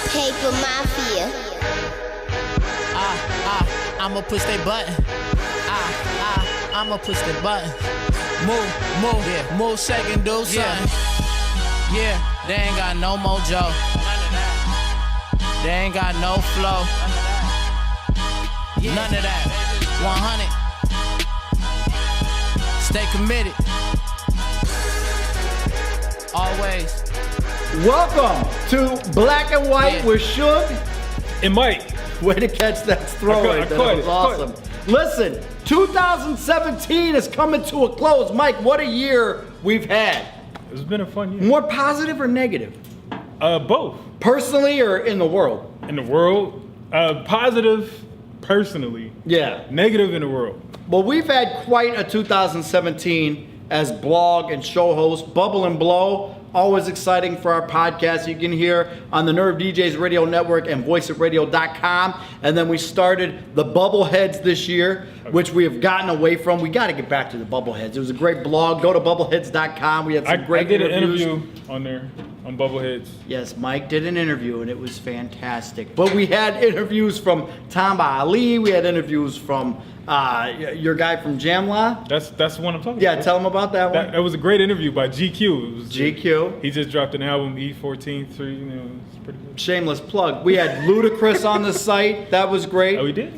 Paper Mafia. I'ma push that button. I'ma push that button. Move, yeah. Move, shake and do something. Yeah, they ain't got no mojo. They ain't got no flow. None of that. 100. Stay committed. Always. Welcome to Black and White with Shug and Myke. Way to catch that throw-in. That was awesome. Listen, 2017 is coming to a close. Myke, what a year we've had. It's been a fun year. More positive or negative? Both. Personally or in the world? In the world, positive personally. Yeah. Negative in the world. Well, we've had quite a 2017 as blog and show host. Bubble and Blow, always exciting for our podcast. You can hear on the Nerve DJs Radio Network and voiceofradio.com. And then we started the Bubbleheads this year, which we have gotten away from. We got to get back to the Bubbleheads. It was a great blog. Go to bubbleheads.com. We had some great I did interviews. an interview on there on Bubbleheads. Yes, Myke did an interview and it was fantastic. But we had interviews from Tamba Ali. We had interviews from your guy from Jamla. That's the one I'm talking about. Yeah, tell him about that one. That was a great interview by GQ. It was GQ. He just dropped an album, E14, 3, you know, it's pretty good. Shameless plug. We had Ludacris on the site. That was great. Oh, we did?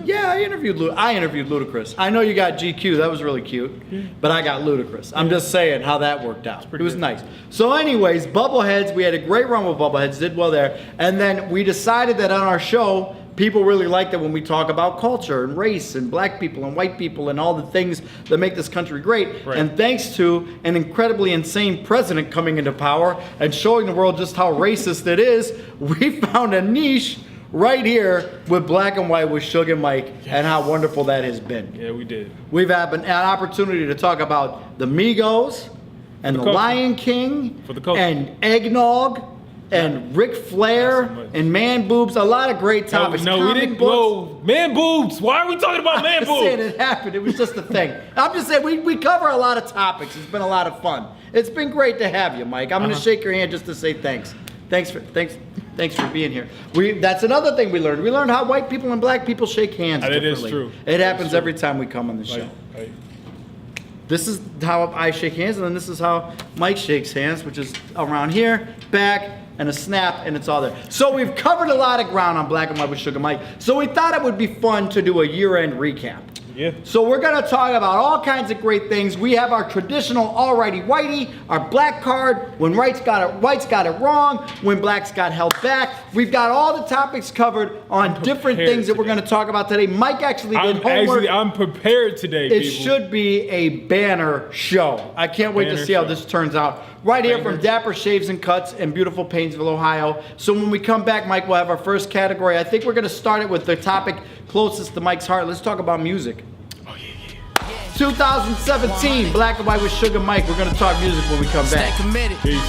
Yeah, I interviewed Ludacris. I know you got GQ. That was really cute. Yeah. But I got Ludacris. I'm just saying how that worked out. It was nice. So anyways, Bubbleheads, we had a great run with Bubbleheads. Did well there. And then we decided that on our show, people really like that when we talk about culture and race and black people and white people and all the things that make this country great. Right. And thanks to an incredibly insane president coming into power and showing the world just how racist it is, we found a niche right here with Black and White with Shug and Myke, and how wonderful that has been. Yeah, we did. We've had an opportunity to talk about the Migos and the Lion King and eggnog and Ric Flair and man boobs, a lot of great topics. No, we didn't. Whoa, man boobs. Why are we talking about man boobs? I'm saying it happened. It was just a thing. I'm just saying we cover a lot of topics. It's been a lot of fun. It's been great to have you, Myke. I'm going to shake your hand just to say thanks. Thanks for being here. That's another thing we learned. We learned how white people and black people shake hands differently. It is true. It happens every time we come on the show. Right. This is how I shake hands, and then this is how Myke shakes hands, which is around here, back, and a snap, and it's all there. So we've covered a lot of ground on Black and White with Shug and Myke. So we thought it would be fun to do a year-end recap. Yeah. So we're gonna talk about all kinds of great things. We have our traditional alrighty whitey, our black card, when white's got it wrong, when black's got held back. We've got all the topics covered on different things that we're gonna talk about today. Myke actually did homework. I'm prepared today, It should be a banner show. I can't wait to see how this turns out. Right here from Dapper Shaves and Cuts in beautiful Painesville, Ohio. So when we come back, Myke, we'll have our first category. I think we're gonna start it with the topic closest to Myke's heart. Let's talk about music. 2017, Black and White with Shug and Myke. We're gonna talk music when we come back. Stay committed. Peace.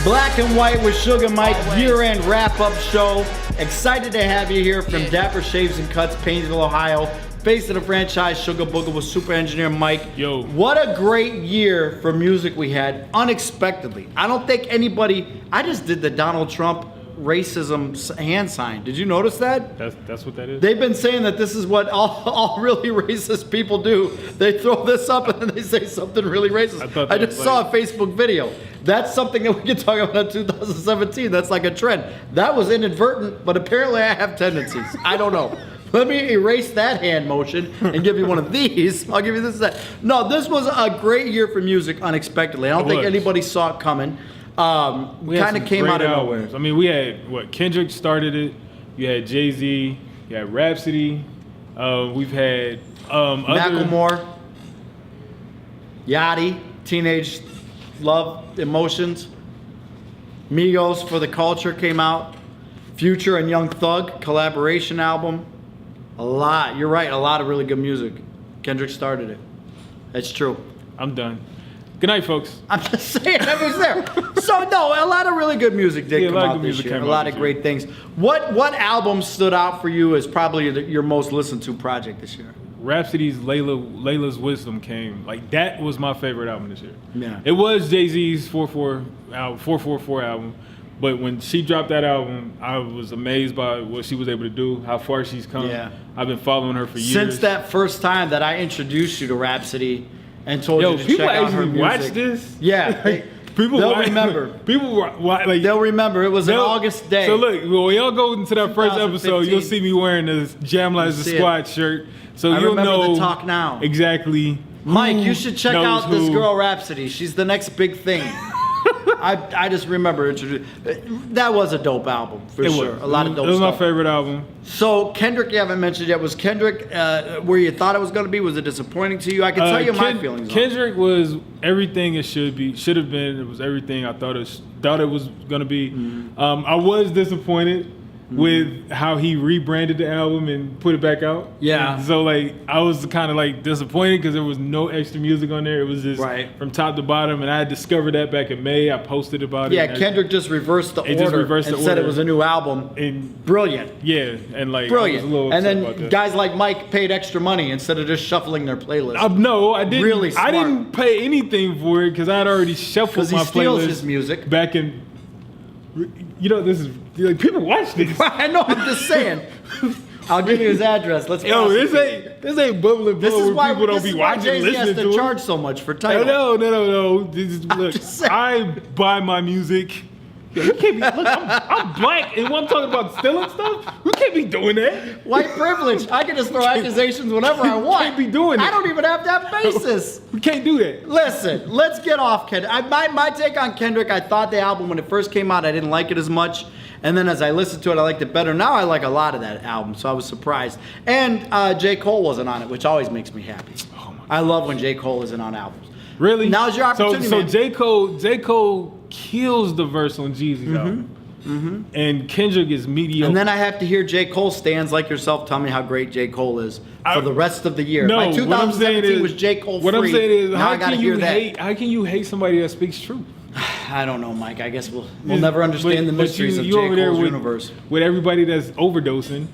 Black and White with Shug and Myke, year-end wrap-up show. Excited to have you here from Dapper Shaves and Cuts, Painesville, Ohio. Face of the franchise, Sugar Booger with Super Engineer Myke. Yo. What a great year for music we had, unexpectedly. I don't think anybody, I just did the Donald Trump racism hand sign. Did you notice that? That's what that is? They've been saying that this is what all really racist people do. They throw this up and then they say something really racist. I just saw a Facebook video. That's something that we can talk about in 2017. That's like a trend. That was inadvertent, but apparently I have tendencies. I don't know. Let me erase that hand motion and give you one of these. I'll give you this. No, this was a great year for music unexpectedly. I don't think anybody saw it coming. We kind of came out of nowhere. I mean, we had, Kendrick started it. You had Jay-Z. You had Rhapsody. We've had Macklemore. Yachty. Teenage Love Emotions. Migos for the Culture came out. Future and Young Thug collaboration album. A lot. You're right. A lot of really good music. Kendrick started it. That's true. I'm done. Good night, folks. I'm just saying, I was there. So no, a lot of really good music did come out this year. A lot of great things. What album stood out for you as probably your most listened to project this year? Rhapsody's Layla's Wisdom came. Like, that was my favorite album this year. Yeah. It was Jay-Z's 444 album, But when she dropped that album, I was amazed by what she was able to do, how far she's come. Yeah. I've been following her for years. Since that first time that I introduced you to Rhapsody and told you to check out her music. People actually watch this? Yeah. They'll remember. They'll remember. It was an August day. So look, when y'all go into that first episode, you'll see me wearing this Jam Lies the Squad shirt. So you'll know the talk now. Exactly. Mike, you should check out this girl Rhapsody. She's the next big thing. I just remember that was a dope album for sure. A lot of dope stuff. It was my favorite album. So Kendrick, you haven't mentioned yet. Was Kendrick where you thought it was going to be? Was it disappointing to you? I can tell you my feelings. Kendrick was everything it should have been. It was everything I thought it was going to be. Mm-hmm. I was disappointed with how he rebranded the album and put it back out. Yeah. And so like I was kind of like disappointed because there was no extra music on there. It was just from top to bottom, and I had discovered that back in May. I posted about it. Yeah, Kendrick just reversed the order and said it was a new album. And brilliant. Yeah, and like brilliant. I was a little and then about that. Guys like Mike paid extra money instead of just shuffling their playlist. No, I didn't. Really smart. I didn't pay anything for it because I had already shuffled my playlist. Because he steals his music back in. You know, this is like people watch this. I know. I'm just saying. I'll give you his address. Let's. Yo, this ain't bubbling. This is why people don't be watching. Jay-Z has to charge so much for title. No. Look, I buy my music. Yo, you can't be. Look, I'm black, and when I'm talking about stealing stuff, we can't be doing that. White privilege. I can just throw accusations whenever I want. Can't be doing it. I don't even have that basis. We can't do that. Listen, let's get off Kendrick. My take on Kendrick, I thought the album when it first came out, I didn't like it as much. And then as I listened to it, I liked it better. Now I like a lot of that album, so I was surprised. And J. Cole wasn't on it, which always makes me happy. Oh I love when J. Cole isn't on albums. Really? Now's your opportunity, So man. J. Cole kills the verse on Jeezy's album. Mm-hmm. And Kendrick is mediocre. And then I have to hear J. Cole stands like yourself tell me how great J. Cole is for the rest of the year. No, my 2017 was J. Cole free. What I'm saying is, now how can you hate somebody that speaks truth? I don't know, Mike. I guess we'll never understand the mysteries of J. Cole's universe. With everybody that's overdosing.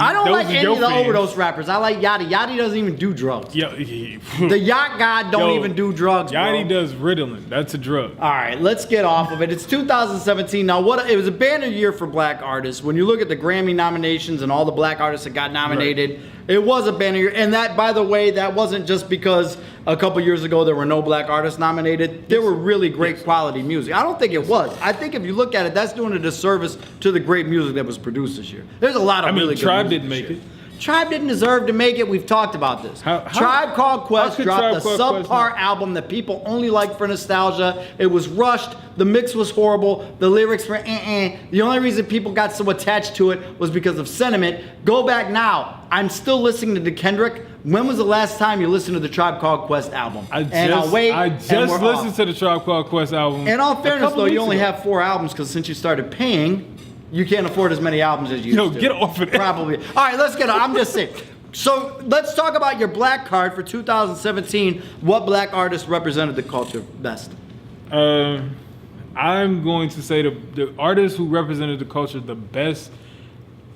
I don't like any of the overdose rappers. I like Yachty. Yachty doesn't even do drugs. Yeah. The yacht god don't even do drugs, Yachty bro. does Ritalin. That's a drug. All right, let's get off of it. It's 2017 now. It was a banner year for black artists. When you look at the Grammy nominations and all the black artists that got nominated, it was a banner year. And that, by the way, that wasn't just because a couple years ago there were no black artists nominated. There were really great quality music. I don't think it was. I think if you look at it, that's doing a disservice to the great music that was produced this year. There's a lot of really good Tribe music didn't make it. Tribe didn't deserve to make it. We've talked about this. Tribe Called Quest dropped a subpar album that people only like for nostalgia. It was rushed. The mix was horrible. The lyrics were The only reason people got so attached to it was because of sentiment. Go back now. I'm still listening to Kendrick. When was the last time you listened to the Tribe Called Quest album? I just listened to the Tribe Called Quest album. In all fairness, though, you only have 4 albums because since you started paying, you can't afford as many albums as you used to. Get off of it. Probably. All right, let's get on. I'm just saying. So let's talk about your black card for 2017. What black artists represented the culture best? I'm going to say the artists who represented the culture the best,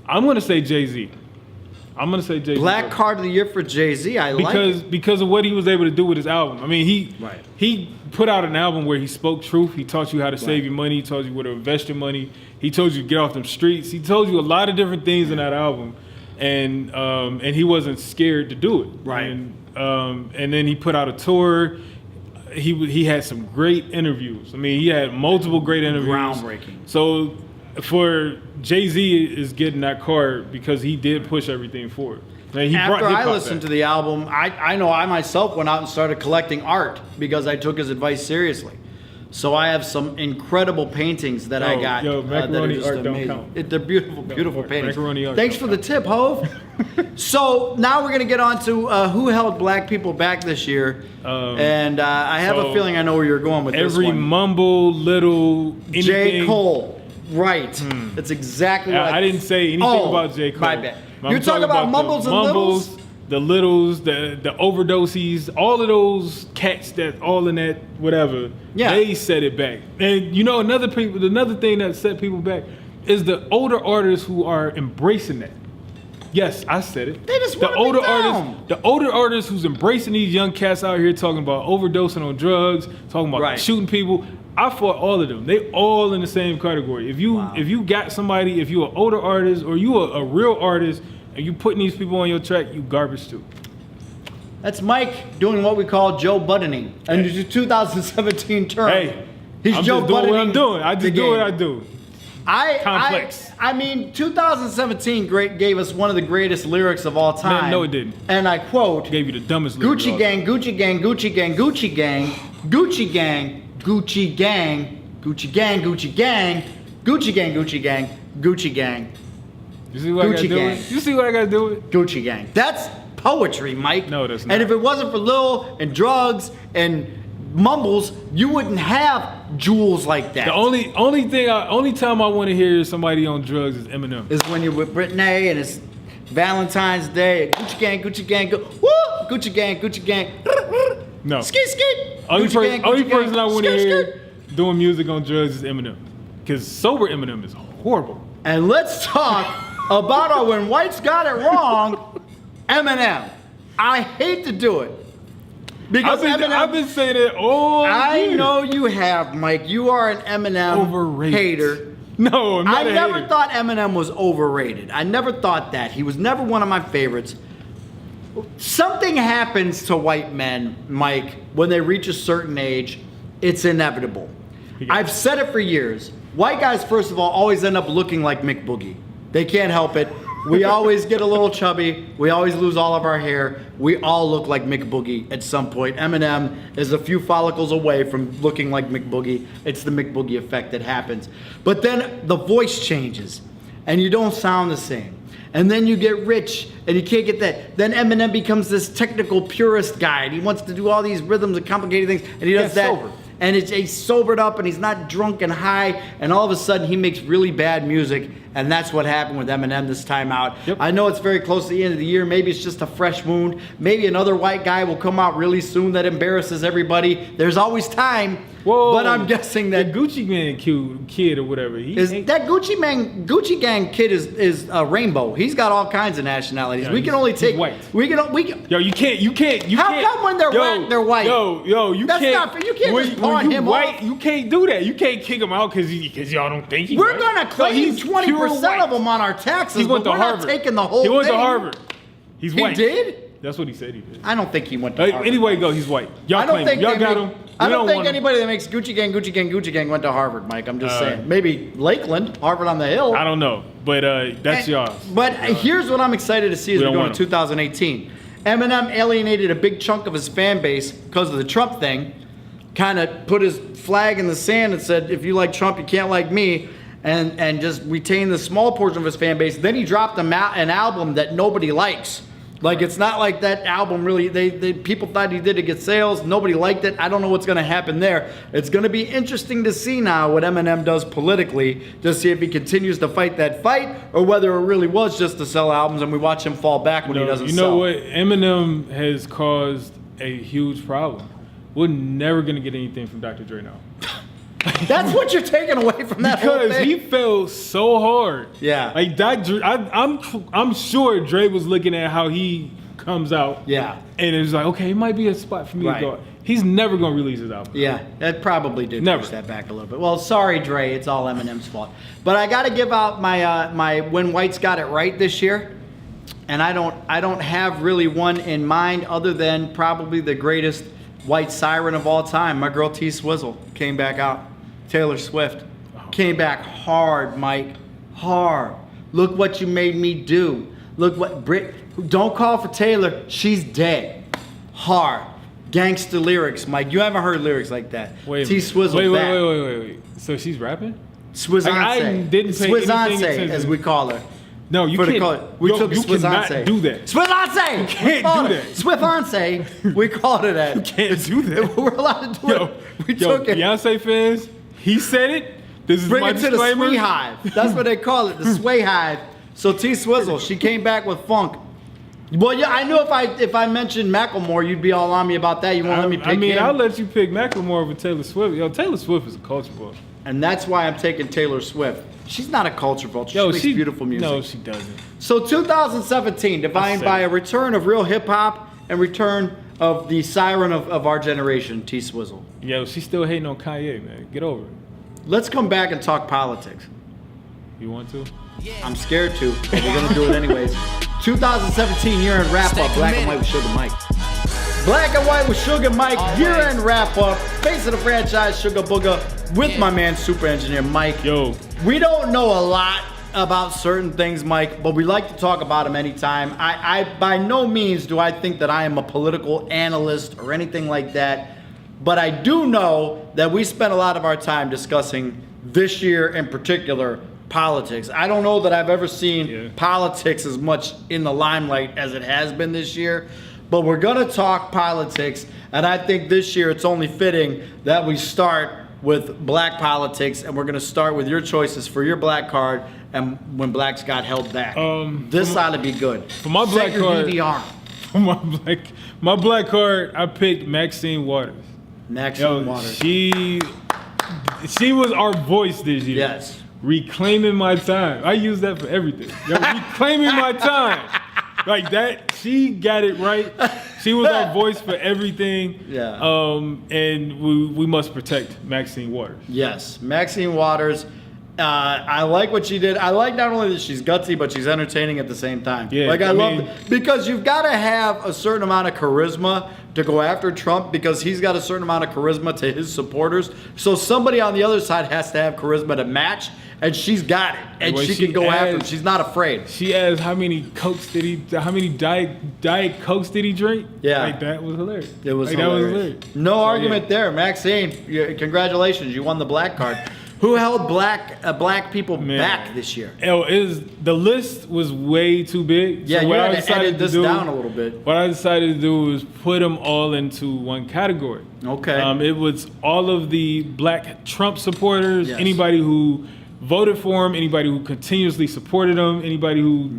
I'm going to say Jay-Z. Black card of the year for Jay-Z. Because of what he was able to do with his album. I mean, he put out an album where he spoke truth. He taught you how to save your money. He taught you where to invest your money. He told you to get off them streets. He told you a lot of different things in that album, and he wasn't scared to do it. Right. And then he put out a tour. He had some great interviews. I mean, he had multiple great interviews. Groundbreaking. So for Jay-Z is getting that card because he did push everything forward. After I listened to the album, I know I myself went out and started collecting art because I took his advice seriously. So I have some incredible paintings that I got that are just amazing. They're beautiful, beautiful paintings. Thanks for the tip, Hove. So now we're going to get on to who held black people back this year. And I have a feeling I know where you're going with this one. Every mumble, little, anything. J. Cole. Right. That's exactly what I didn't say anything about J. Cole. My bad. You're talking about mumbles and littles? The littles, the overdoses, all of those cats that all in that whatever, they set it back. And you know another thing that set people back is the older artists who are embracing that. Yes, I said it. They just want the older artists who's embracing these young cats out here talking about overdosing on drugs, talking about shooting people. I fought all of them. They all in the same category. If you got somebody, if you an older artist or you a real artist and you putting these people on your track, you garbage too. That's Myke doing what we call Joe Buddening in the 2017 term. Hey, he's I'm Joe just doing what I'm Buddening doing. I just do what I do. Complex. I mean, 2017 gave us one of the greatest lyrics of all time. Man, no, it didn't. And I quote, Gave you the dumbest lyrics. Gucci gang, Gucci gang, Gucci gang, Gucci gang, Gucci gang, Gucci gang, Gucci gang, Gucci gang, Gucci gang, Gucci gang, Gucci gang. You see what I gotta do with? You see what I gotta do with? Gucci gang. That's poetry, Myke. No, that's not. And if it wasn't for Lil and drugs and mumbles, you wouldn't have jewels like that. The only time I want to hear somebody on drugs is Eminem. Is when you're with Britney and it's Valentine's Day. Gucci gang, Gucci gang, woo! Gucci gang, Gucci gang. No. Skit, skit. Only Gucci gang, person I want to skit, hear skit. doing music on drugs is Eminem. Because sober Eminem is horrible. And let's talk about when Whyte's got it wrong, Eminem. I hate to do it. Because I've been saying it all year. I know you have, Myke. You are an Eminem Overrated. hater. No, I'm not I a never hater. thought Eminem was overrated. I never thought that. He was never one of my favorites. Something happens to white men, Myke, when they reach a certain age. It's inevitable. I've said it for years. White guys, first of all, always end up looking like Mick Boogie. They can't help it. We always get a little chubby. We always lose all of our hair. We all look like Mick Boogie at some point. Eminem is a few follicles away from looking like Mick Boogie. It's the Mick Boogie effect that happens. But then the voice changes, and you don't sound the same. And then you get rich, and you can't get that. Then Eminem becomes this technical purist guy, and he wants to do all these rhythms and complicated things, and he does that. Sober. And he's sobered up, and he's not drunk and high, and all of a sudden he makes really bad music, and that's what happened with Eminem this time out. Yep. I know it's very close to the end of the year. Maybe it's just a fresh wound. Maybe another white guy will come out really soon that embarrasses everybody. There's always time. Whoa, but I'm guessing that the Gucci Man kid or whatever. that Gucci gang kid is a rainbow. He's got all kinds of nationalities. Yeah, we can only take white. We can. Yo, you can't. How come when they're white, they're white? You That's can't. not fair. You can't just pawn when you him white, off. You can't do that. You can't kick him out because y'all don't think he's We're white. gonna claim 20% of them on our taxes, He went but to we're Harvard. not taking the whole He thing. went to Harvard. He's white. He did? That's what he said he did. I don't think he went to Harvard. Anyway, go. He's white. Y'all I don't claim think him. Y'all they got make- him. I We don't think want him. anybody that makes Gucci gang went to Harvard, Myke. I'm just saying. Maybe Lakeland, Harvard on the Hill. I don't know, but that's y'all. But here's what I'm excited to see as we don't go want into 2018. Eminem alienated a big chunk of his fan base because of the Trump thing. Kind of put his flag in the sand and said, if you like Trump, you can't like me. And just retain the small portion of his fan base. Then he dropped an album that nobody likes. Like, it's not like that album really, they people thought he did to get sales. Nobody liked it. I don't know what's going to happen there. It's going to be interesting to see now what Eminem does politically, to see if he continues to fight that fight or whether it really was just to sell albums and we watch him fall back when he doesn't sell. You know what? Eminem has caused a huge problem. We're never going to get anything from Dr. Dre now. That's what you're taking away from that whole Because thing. he fell so hard. Yeah. Like Dre, I'm sure Dre was looking at how he comes out. Yeah. And it was like, okay, it might be a spot for me Right. to go. He's never gonna release his album. Yeah, that probably did Never. push that back a little bit. Well, sorry, Dre, it's all Eminem's fault. But I got to give out my when Whyte's got it right this year, and I don't have really one in mind other than probably the greatest white siren of all time. My girl T Swizzle came back out. Taylor Swift came back hard, Myke, hard. Look what you made me do. Look what don't call for Taylor. She's dead. Hard. Gangster lyrics, Myke. You haven't heard lyrics like that. Wait a T minute. Swizzle back. Wait. So she's rapping? Swizzance. I didn't pay anything Swizzance, attention. as we call her. No, you For the can't. color. We took you cannot Swizzance. do that. Swizzance! You can't do that. Swizzance. We called it that. You can't do that. We're allowed to do it. We took it. Beyonce fans, he said it. This is Bring my it to the disclaimer. Sway Hive. That's what they call it, the Sway Hive. So T Swizzle, she came back with funk. Well, yeah, I knew if I mentioned Macklemore, you'd be all on me about that. You won't let me pick him. I'll let you pick Macklemore over Taylor Swift. Yo, Taylor Swift is a culture vulture. And that's why I'm taking Taylor Swift. She's not a culture vulture. She makes beautiful music. No, she doesn't. So 2017, defined by a return of real hip hop and return of the siren of our generation, T Swizzle. Yo, she's still hating on Kanye, man. Get over it. Let's come back and talk politics. You want to? I'm scared to, but we're gonna do it anyways. 2017 year-end wrap-up, Black and White with Shug and Myke. Black and White with Shug and Myke, year-end wrap-up. Face of the franchise, Sugar Booger, with my man, Super Engineer Myke. Yo. We don't know a lot about certain things, Myke, but we like to talk about them anytime. I by no means do I think that I am a political analyst or anything like that, but I do know that we spent a lot of our time discussing this year in particular politics. I don't know that I've ever seen politics as much in the limelight as it has been this year, but we're gonna talk politics, and I think this year it's only fitting that we start with black politics, and we're gonna start with your choices for your black card and when blacks got held back. This ought to be good. For my black card, DVR. For my black card, I picked Maxine Waters. Maxine Waters. She was our voice this year. Yes. Reclaiming my time. I use that for everything. Yo, reclaiming my time. Like that, she got it right. She was our voice for everything. Yeah. And we must protect Maxine Waters. Yes, Maxine Waters. I like what she did. I like not only that she's gutsy, but she's entertaining at the same time. Yeah, like I love because you've got to have a certain amount of charisma to go after Trump because he's got a certain amount of charisma to his supporters. So somebody on the other side has to have charisma to match, and she's got it, and she can go after him. She's not afraid. She asked how many diet Cokes did he drink? Yeah, like that was hilarious. It was like, hilarious. That was hilarious. No argument there, Maxine. Congratulations, you won the black card. Who held black people back this year? The list was way too big. Yeah, so you had to edit this down a little bit. What I decided to do was put them all into one category. Okay. It was all of the black Trump supporters, anybody who voted for him, anybody who continuously supported him, anybody who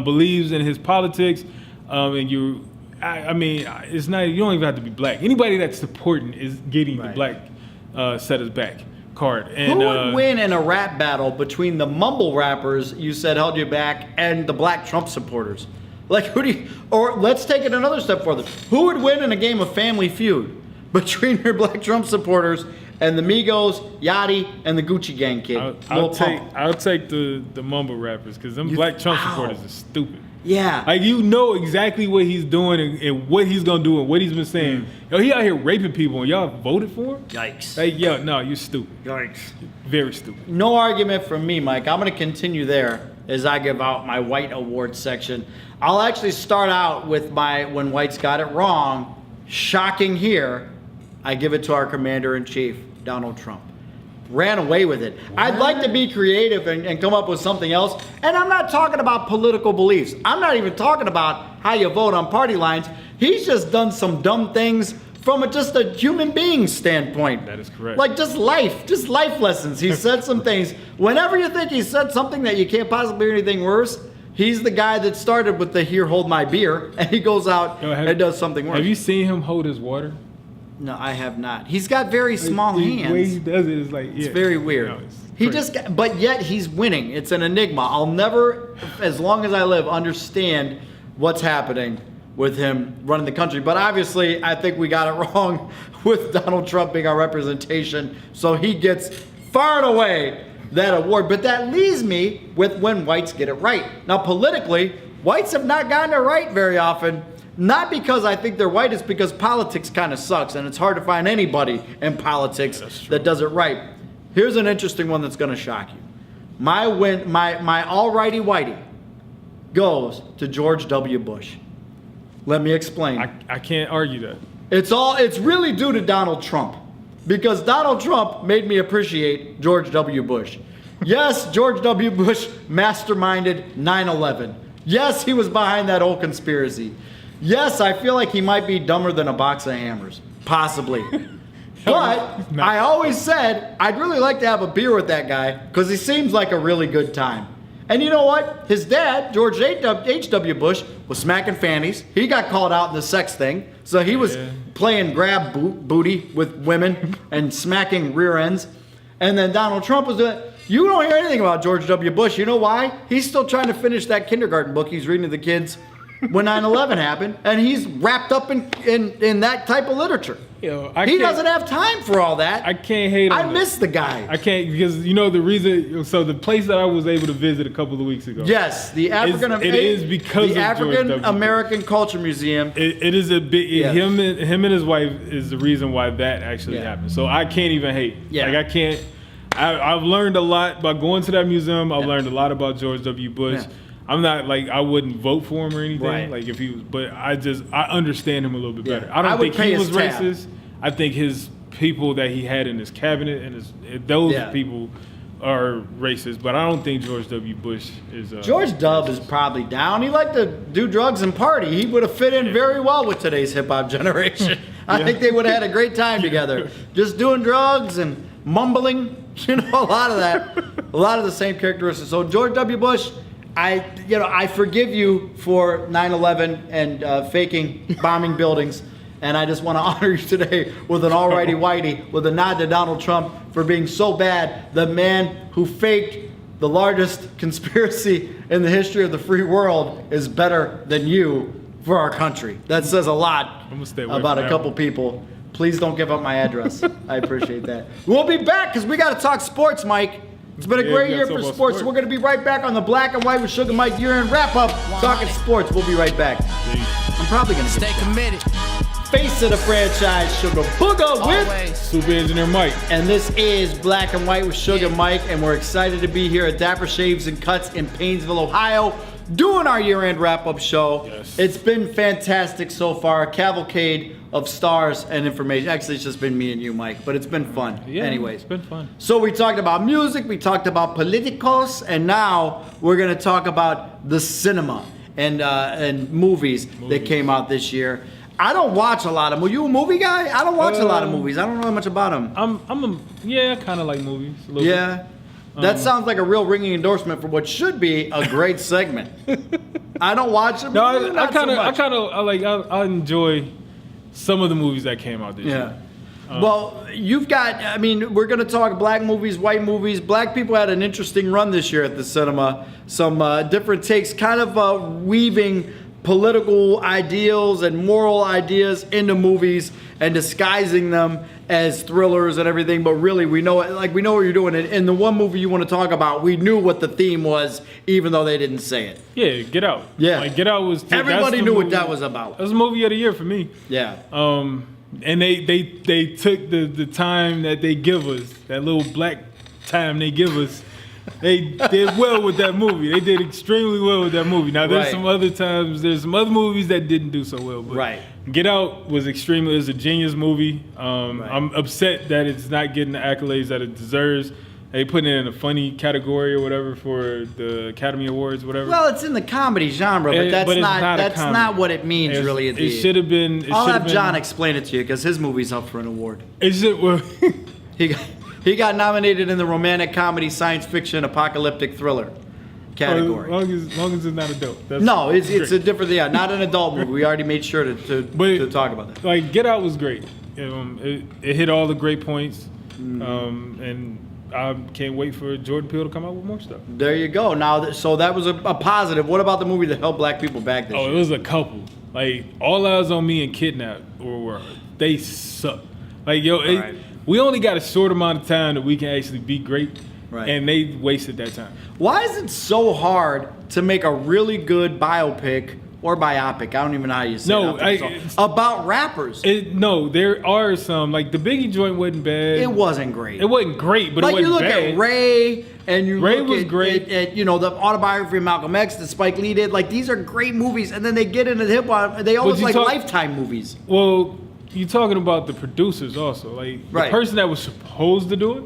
believes in his politics, and I mean, it's not. You don't even have to be black. Anybody that's supporting is getting the black set us back card. And, who would win in a rap battle between the mumble rappers you said held you back and the black Trump supporters? Like or let's take it another step further. Who would win in a game of Family Feud between your black Trump supporters and the Migos, Yachty, and the Gucci Gang kid? I'll take the mumble rappers because them black Trump supporters are stupid. Yeah. Like, you know exactly what he's doing and what he's going to do and what he's been saying. Yo, he out here raping people and y'all voted for him? Yikes. Like, yo, no, you're stupid. Yikes. Very stupid. No argument from me, Myke. I'm going to continue there as I give out my Whyte Award section. I'll actually start out with when Whyte's got it wrong. Shocking here. I give it to our Commander-in-Chief, Donald Trump. Ran away with it. What? I'd like to be creative and come up with something else. And I'm not talking about political beliefs. I'm not even talking about how you vote on party lines. He's just done some dumb things from just a human being standpoint. That is correct. Like just life lessons. He said some things. Whenever you think he said something that you can't possibly do anything worse, he's the guy that started with the "here, hold my beer," and he goes out and does something worse. Have you seen him hold his water? No, I have not. He's got very small hands. The way he does it is like, it's very weird. No, but yet he's winning. It's an enigma. I'll never, as long as I live, understand what's happening with him running the country. But obviously, I think we got it wrong with Donald Trump being our representation. So he gets far and away that award. But that leaves me with when whites get it right. Now, politically, whites have not gotten it right very often. Not because I think they're white, it's because politics kind of sucks, and it's hard to find anybody in politics that does it right. Here's an interesting one that's going to shock you. My alrighty whitey goes to George W. Bush. Let me explain. I can't argue that. It's really due to Donald Trump, because Donald Trump made me appreciate George W. Bush. Yes, George W. Bush masterminded 9/11. Yes, he was behind that whole conspiracy. Yes, I feel like he might be dumber than a box of hammers. Possibly. But I always said I'd really like to have a beer with that guy because he seems like a really good time. And you know what? His dad, George H.W. Bush, was smacking fannies. He got called out in the sex thing. So he was playing grab booty with women and smacking rear ends. And then Donald Trump was doing it. You don't hear anything about George W. Bush. You know why? He's still trying to finish that kindergarten book he's reading to the kids when 9/11 happened, and he's wrapped up in that type of literature. Yo, he doesn't have time for all that. I can't hate him. I miss the guy. I can't, because the reason. So the place that I was able to visit a couple of weeks ago. Yes, the African. It is because the of African George American Culture Museum. It is a big. Yes. Him and his wife is the reason why that actually happened. So I can't even hate. Yeah. Like I can't. I've learned a lot by going to that museum. I've learned a lot about George W. Bush. Yeah. I'm not like I wouldn't vote for him or anything. Right. Like if he was, but I understand him a little bit better. Yeah. I don't think he was tab. racist. I think his people that he had in his cabinet and those people are racist. But I don't think George W. Bush is. George W. is probably down. He liked to do drugs and party. He would have fit in very well with today's hip hop generation. I think they would have had a great time together, just doing drugs and mumbling. A lot of that, a lot of the same characteristics. So George W. Bush, I forgive you for 9/11 and faking bombing buildings, and I just want to honor you today with an alrighty whitey, with a nod to Donald Trump for being so bad. The man who faked the largest conspiracy in the history of the free world is better than you for our country. That says a lot about a couple people. Please don't give up my address. I appreciate that. We'll be back because we got to talk sports, Mike. It's been a great year for sports. So we're going to be right back on the Black and White with Shug and Myke year-end wrap-up. Talking sports. We'll be right back. I'm probably going to stay committed. Face of the franchise, Sugar Booger with Super Engineer Mike. And this is Black and White with Shug and Myke, and we're excited to be here at Dapper Shaves and Cuts in Painesville, Ohio, doing our year-end wrap-up show. Yes. It's been fantastic so far. A cavalcade of stars and information. Actually, it's just been me and you, Mike, but it's been fun. Yeah, anyways. It's been fun. So we talked about music, we talked about politicos, and now we're going to talk about the cinema and movies that came out this year. I don't watch a lot of movies. You a movie guy? I don't watch a lot of movies. I don't know much about them. I kind of like movies. A little bit. That sounds like a real ringing endorsement for what should be a great segment. I don't watch them. No, I enjoy some of the movies that came out this year. Well, you've got, we're going to talk black movies, white movies. Black people had an interesting run this year at the cinema. Some different takes, kind of weaving political ideals and moral ideas into movies and disguising them as thrillers and everything. But really, we know what you're doing. In the one movie you want to talk about, we knew what the theme was, even though they didn't say it. Yeah, Get Out. Yeah. Get Out was... Everybody knew what that was about. That was a movie of the year for me. Yeah. And they took the time that they give us, that little black time they give us. They did well with that movie. They did extremely well with that movie. Now there's some other movies that didn't do so well. But Get Out was a genius movie. I'm upset that it's not getting the accolades that it deserves. They put it in a funny category or whatever for the Academy Awards, whatever. Well, it's in the comedy genre, but that's not what it means really. It should have been. I'll have John explain it to you because his movie's up for an award. Well, he got nominated in the romantic comedy, science fiction, apocalyptic thriller category. As long as it's not adult. No, it's a different. Yeah, not an adult movie. We already made sure to talk about that. Like Get Out was great. It hit all the great points, and I can't wait for Jordan Peele to come out with more stuff. There you go. Now, so that was a positive. What about the movie that held black people back this year? It was a couple. Like All Eyes on Me and Kidnap they suck. Like we only got a short amount of time that we can actually be great, and they wasted that time. Why is it so hard to make a really good biopic or biopic? I don't even know how you say it. About rappers. There are some. Like the Biggie joint wasn't bad. It wasn't great. It wasn't great, but it wasn't bad. Like you look at Ray, and you Ray look was at, great. At the autobiography of Malcolm X that Spike Lee did. Like these are great movies, and then they get into hip hop. They almost like Lifetime movies. Well, you're talking about the producers also. Like the person that was supposed to do it,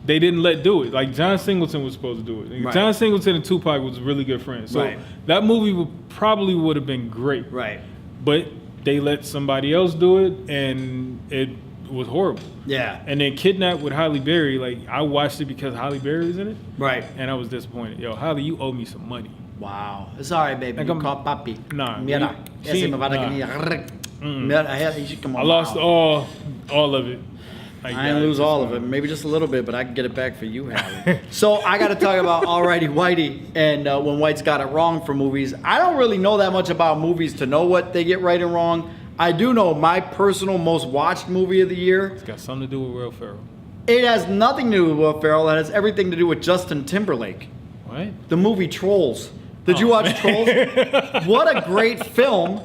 they didn't let do it. Like John Singleton was supposed to do it. John Singleton and Tupac was really good friends. So that movie probably would have been great. Right. But they let somebody else do it, and it was horrible. Yeah. And then Kidnap with Halle Berry, like I watched it because Halle Berry was in it. Right. And I was disappointed. Yo, Halle, you owe me some money. Wow. It's all right, baby. You call papi. Nah. I lost all of it. I didn't lose all of it. Maybe just a little bit, but I can get it back for you, Hallie. So I got to talk about Alrighty Whitey and when Whyte's got it wrong for movies. I don't really know that much about movies to know what they get right and wrong. I do know my personal most watched movie of the year. It's got something to do with Will Ferrell. It has nothing to do with Will Ferrell. It has everything to do with Justin Timberlake. What? The movie Trolls. Did you watch Trolls? What a great film.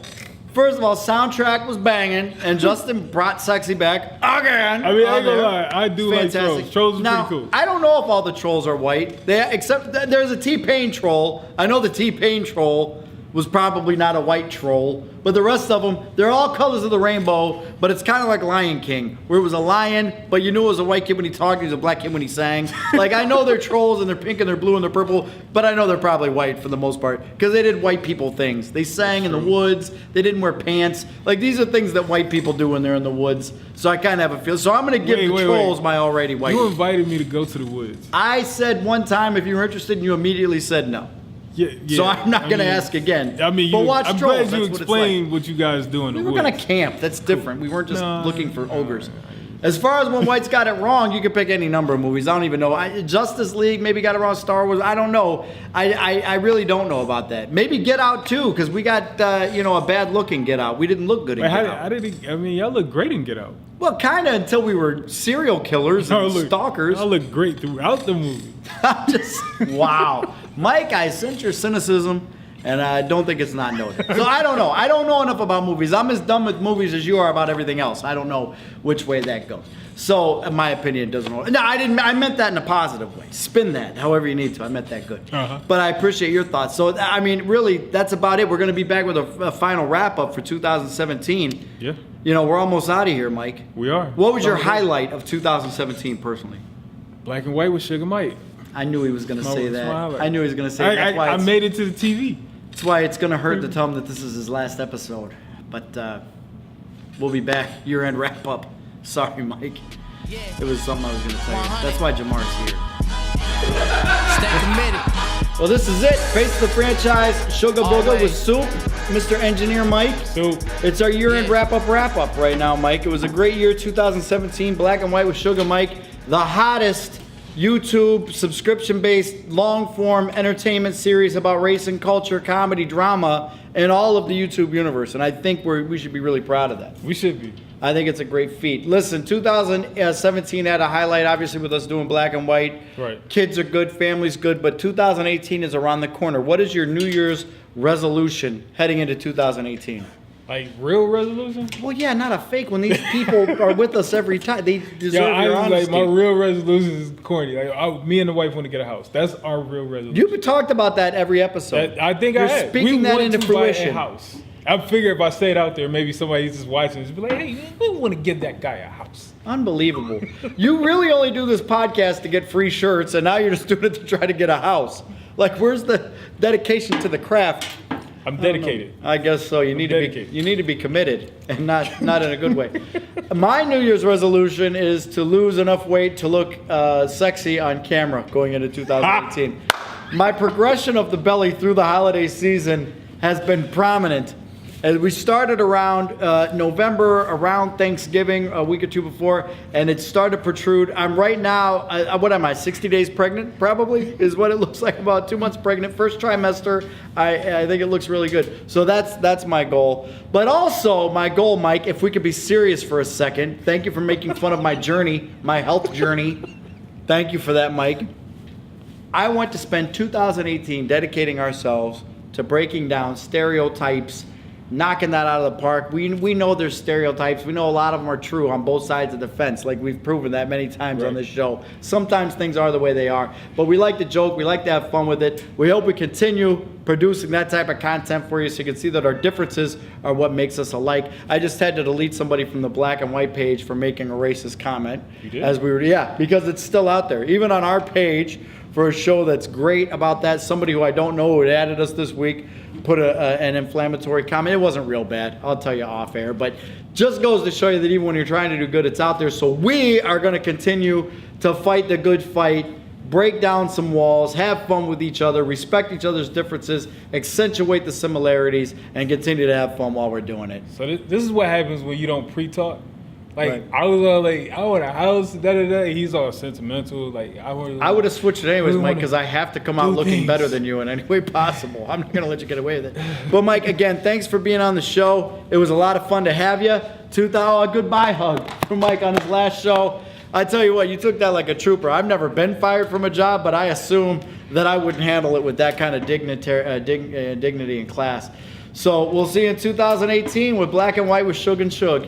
First of all, soundtrack was banging, and Justin brought sexy back again. I mean, I ain't gonna lie, I do Fantastic. like Trolls. Trolls is now, pretty cool. I don't know if all the trolls are white, except that there's a T-Pain troll. I know the T-Pain troll was probably not a white troll, but the rest of them, they're all colors of the rainbow, but it's kind of like Lion King, where it was a lion, but you knew it was a white kid when he talked, he was a black kid when he sang. Like, I know they're trolls, and they're pink, and they're blue, and they're purple, but I know they're probably white for the most part, because they did white people things. They sang in the woods, they didn't wear pants. Like, these are things that white people do when they're in the woods, so I kind of have a feel. So I'm going to give the trolls my Alrighty Whitey. You invited me to go to the woods. I said one time if you were interested, and you immediately said no. Yeah. So I'm not going to ask again. I mean, but watch I'm Trolls. glad you That's explained what you guys do in the We were woods. going to camp. That's different. We weren't just looking for ogres. As far as when Whyte's got it wrong, you could pick any number of movies. I don't even know. Justice League maybe got it wrong. Star Wars. I don't know. I really don't know about that. Maybe Get Out too, because we got a bad looking Get Out. We didn't look good in Get Out. I mean, y'all look great in Get Out. Well, kind of until we were serial killers and stalkers. Y'all look great throughout the movie. Wow. Mike, I sense your cynicism, and I don't think it's not noted. So I don't know. I don't know enough about movies. I'm as dumb with movies as you are about everything else. I don't know which way that goes. So, in my opinion, it doesn't hold. No, I didn't. I meant that in a positive way. Spin that however you need to. I meant that good. But I appreciate your thoughts. So, I mean, really, that's about it. We're going to be back with a final wrap-up for 2017. Yeah. You know, we're almost out of here, Mike. We are. What was your highlight of 2017 personally? Black and White with Shug and Myke. I knew he was going to say that. Highlight. I knew he was going to say that. I made it to the TV. That's why it's going to hurt to tell him that this is his last episode. But we'll be back. Year-end wrap-up. Sorry, Mike. It was something I was going to tell you. That's why Jamar's here. Stay committed. Well, this is it. Face the franchise. Sugar Booger with Soup. Mr. Engineer Mike. Soup. It's our year-end wrap-up right now, Mike. It was a great year, 2017. Black and White with Shug and Myke. The hottest YouTube subscription-based long-form entertainment series about race and culture, comedy, drama, in all of the YouTube universe. And I think we should be really proud of that. We should be. I think it's a great feat. Listen, 2017 had a highlight, obviously, with us doing Black and White. Right. Kids are good, family's good, but 2018 is around the corner. What is your New Year's resolution heading into 2018? Like real resolution? Well, yeah, not a fake one. These people are with us every time. They deserve your honesty. Like my real resolution is corny. Like me and the wife want to get a house. That's our real resolution. You've talked about that every episode. I think You're I have. speaking that into fruition. Buy a house. I figure if I say it out there, maybe somebody's just watching and be like, hey, we want to give that guy a house. Unbelievable. You really only do this podcast to get free shirts, and now you're just doing it to try to get a house. Like, where's the dedication to the craft? I'm dedicated. I guess so. You need to be committed, and not in a good way. My New Year's resolution is to lose enough weight to look sexy on camera going into 2018. My progression of the belly through the holiday season has been prominent. And we started around November, around Thanksgiving, a week or two before, and it started to protrude. I'm right now, what am I, 60 days pregnant, probably, is what it looks like, about 2 months pregnant. First trimester, I think it looks really good. So that's my goal. But also, my goal, Mike, if we could be serious for a second, thank you for making fun of my journey, my health journey. Thank you for that, Mike. I want to spend 2018 dedicating ourselves to breaking down stereotypes, knocking that out of the park. We know there's stereotypes. We know a lot of them are true on both sides of the fence. Like, we've proven that many times on this show. Sometimes things are the way they are. But we like to joke. We like to have fun with it. We hope we continue producing that type of content for you so you can see that our differences are what makes us alike. I just had to delete somebody from the Black and White page for making a racist comment. You did? As we were, yeah, because it's still out there. Even on our page, for a show that's great about that, somebody who I don't know who added us this week put an inflammatory comment. It wasn't real bad. I'll tell you off air. But just goes to show you that even when you're trying to do good, it's out there. So we are going to continue to fight the good fight, break down some walls, have fun with each other, respect each other's differences, accentuate the similarities, and continue to have fun while we're doing it. So this is what happens when you don't pre-talk. Like Right. I was all like, I want a house, da da da. He's all sentimental. Like I would have switched it anyways, really Mike, wanna because I have to come out do looking things. better than you in any way possible. I'm not gonna let you get away with it. But Mike, again, thanks for being on the show. It was a lot of fun to have you. A goodbye hug from Mike on his last show. I tell you what, you took that like a trooper. I've never been fired from a job, but I assume that I wouldn't handle it with that kind of dignity and class. So we'll see you in 2018 with Black and White with Shug and Shug.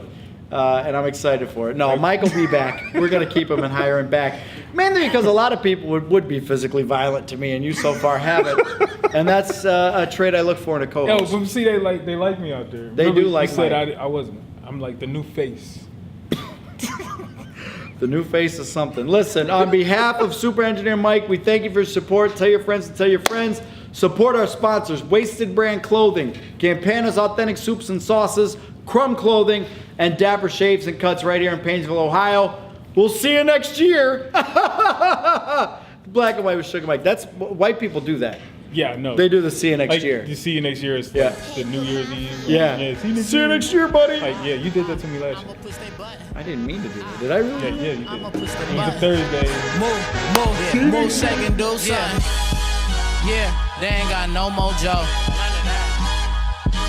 And I'm excited for it. No, Mike will be back. We're going to keep him and hire him back. Mainly because a lot of people would be physically violent to me, and you so far haven't. And that's a trait I look for in a co-host. Yo, but see, they like me out there. They do like you said Mike. I wasn't. I'm like the new face. The new face is something. Listen, on behalf of Super Engineer Mike, we thank you for your support. Tell your friends to tell your friends. Support our sponsors, Wasted Brand Clothing, Campana's Authentic Soups and Sauces, Crumb Clothing, and Dapper Shaves and Cuts right here in Painesville, Ohio. We'll see you next year. Black and White with Shug and Myke. That's white people do that. Yeah, no. They do the see you next like, year. You see you next year is Yeah. like the New Year's Eve. Yeah. See you next year, buddy. Like, yeah, you did that to me last year. I'ma push they button. I didn't mean to do it. Did I really? Yeah, you I'ma did. push the It was a button. Thursday. Move, second do something. Yeah, they ain't got no mojo.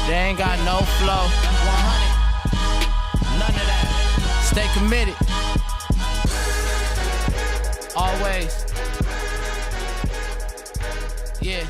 They ain't got no flow. 100. None of that. Stay committed. Always. Yeah.